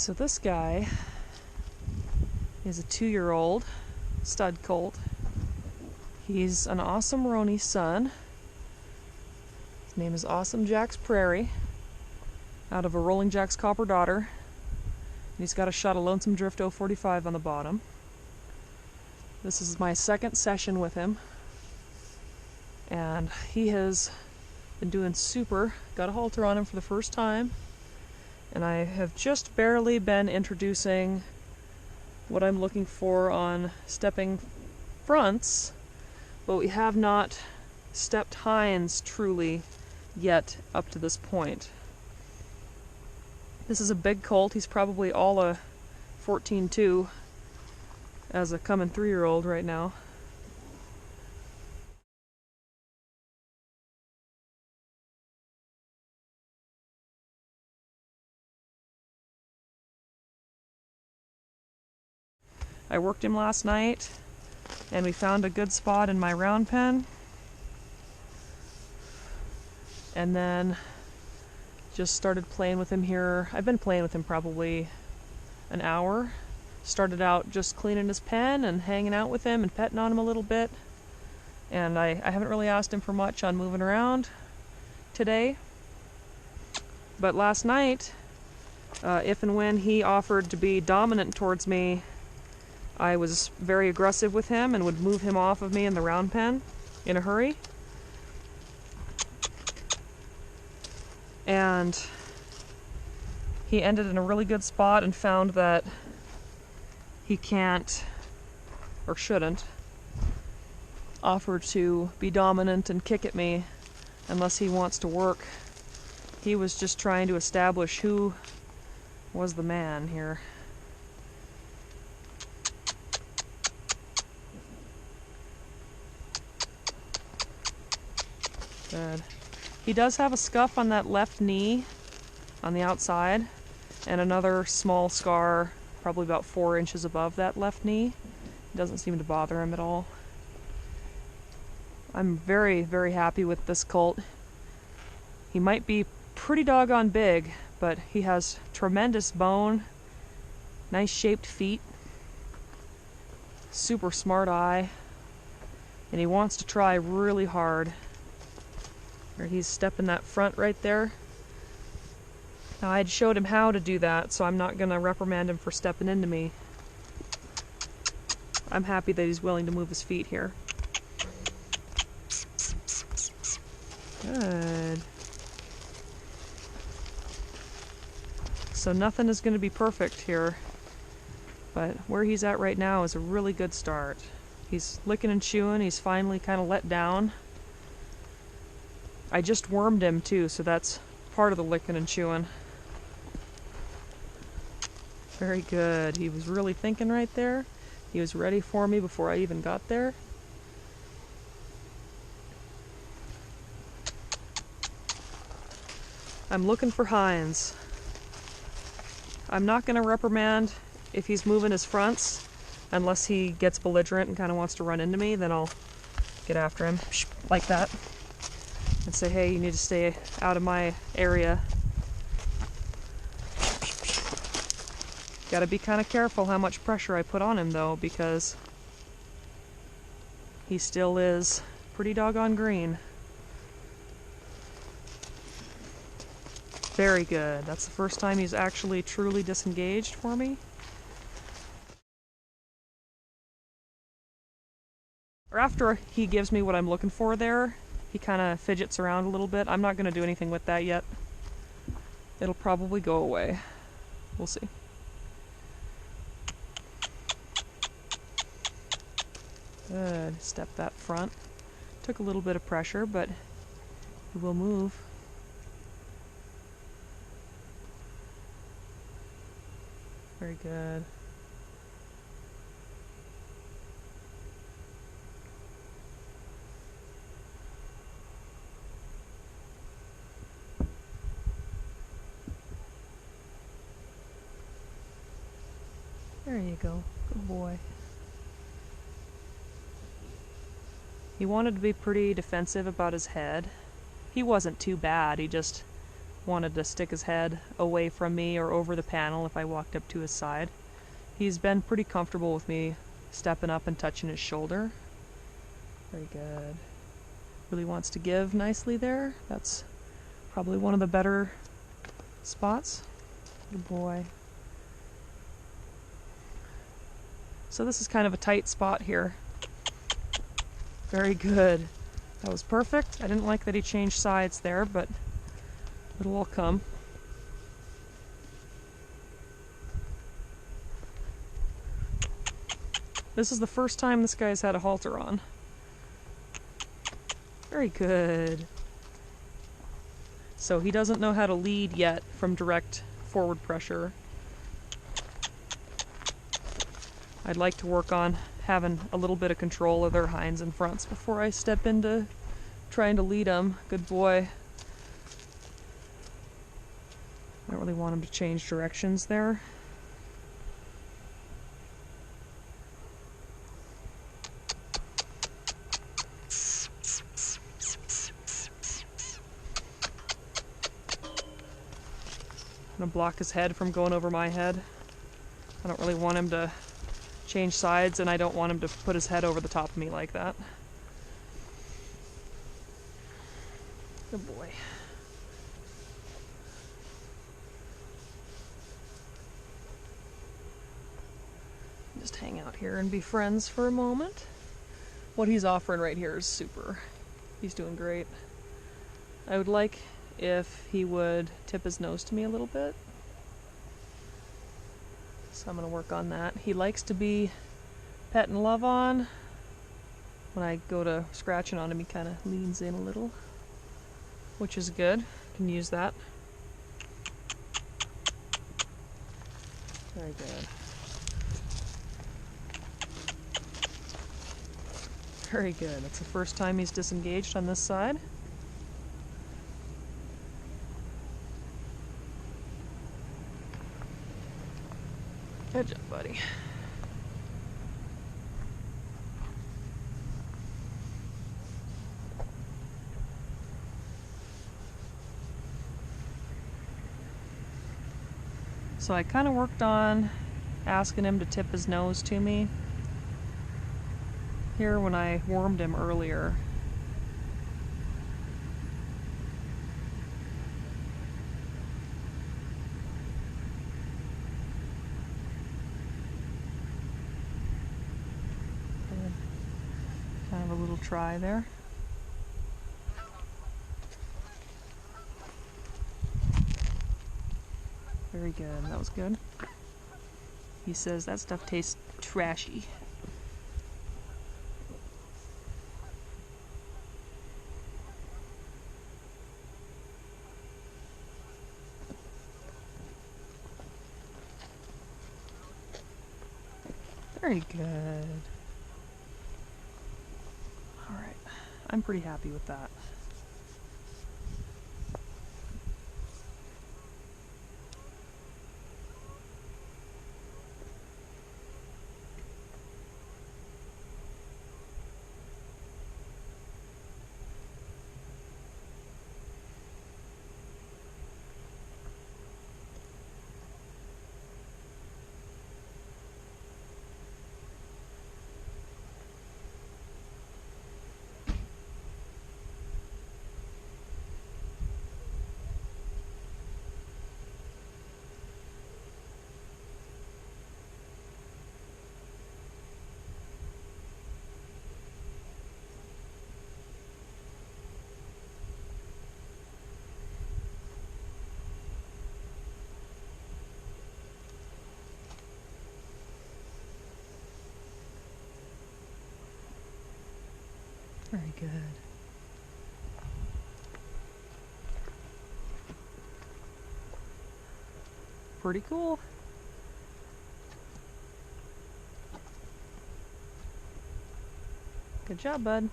So this guy is a 2-year-old stud colt. He's an Awesome Roany son. His name is Awesome Jax Prairie, out of a Rolling Jax Copper daughter. And he's got a shot of Lonsum Drift 045 on the bottom. This is my second session with him, and he has been doing super. Got a halter on him for the first time, and I have just barely been introducing what I'm looking for on stepping fronts, but we have not stepped hinds truly yet up to this point. This is a big colt. He's probably all a 14-2 as a coming 3-year-old right now. I worked him last night, and we found a good spot in my round pen, and then just started playing with him here. I've been playing with him probably an hour. Started out just cleaning his pen and hanging out with him and petting on him a little bit, and I haven't really asked him for much on moving around today. But last night, if and when he offered to be dominant towards me, I was very aggressive with him and would move him off of me in the round pen in a hurry. And he ended in a really good spot and found that he can't, or shouldn't, offer to be dominant and kick at me unless he wants to work. He was just trying to establish who was the man here. Good. He does have a scuff on that left knee on the outside, and another small scar probably about 4 inches above that left knee. It doesn't seem to bother him at all. I'm very, very happy with this colt. He might be pretty doggone big, but he has tremendous bone, nice shaped feet, super smart eye, and he wants to try really hard. He's stepping that front right there. Now, I'd showed him how to do that, so I'm not going to reprimand him for stepping into me. I'm happy that he's willing to move his feet here. Good. So nothing is going to be perfect here, but where he's at right now is a really good start. He's licking and chewing. He's finally kind of let down. I just wormed him too, so that's part of the licking and chewing. Very good. He was really thinking right there. He was ready for me before I even got there. I'm looking for hinds. I'm not going to reprimand if he's moving his fronts unless he gets belligerent and kind of wants to run into me. Then I'll get after him like that and say, hey, you need to stay out of my area. Gotta be kind of careful how much pressure I put on him though, because he still is pretty doggone green. Very good. That's the first time he's actually truly disengaged for me. Or after he gives me what I'm looking for there, he kind of fidgets around a little bit. I'm not going to do anything with that yet. It'll probably go away. We'll see. Good. Step that front. Took a little bit of pressure, but he will move. Very good. There you go. Good boy. He wanted to be pretty defensive about his head. He wasn't too bad, he just wanted to stick his head away from me or over the panel if I walked up to his side. He's been pretty comfortable with me stepping up and touching his shoulder. Very good. Really wants to give nicely there. That's probably one of the better spots. Good boy. So this is kind of a tight spot here. Very good. That was perfect. I didn't like that he changed sides there, but it'll all come. This is the first time this guy's had a halter on. Very good. So he doesn't know how to lead yet from direct forward pressure. I'd like to work on having a little bit of control of their hinds and fronts before I step into trying to lead them. Good boy. I don't really want him to change directions there. I'm gonna block his head from going over my head. I don't really want him to change sides, and I don't want him to put his head over the top of me like that. Good boy. Just hang out here and be friends for a moment. What he's offering right here is super. He's doing great. I would like if he would tip his nose to me a little bit. So I'm going to work on that. He likes to be pet and love on. When I go to scratching on him, he kind of leans in a little, which is good. Can use that. Very good. Very good. That's the first time he's disengaged on this side. Good job, buddy. So I kind of worked on asking him to tip his nose to me here when I wormed him earlier. Kind of a little try there. Very good. That was good. He says that stuff tastes trashy. Very good. All right. I'm pretty happy with that. Very good. Pretty cool. Good job, bud.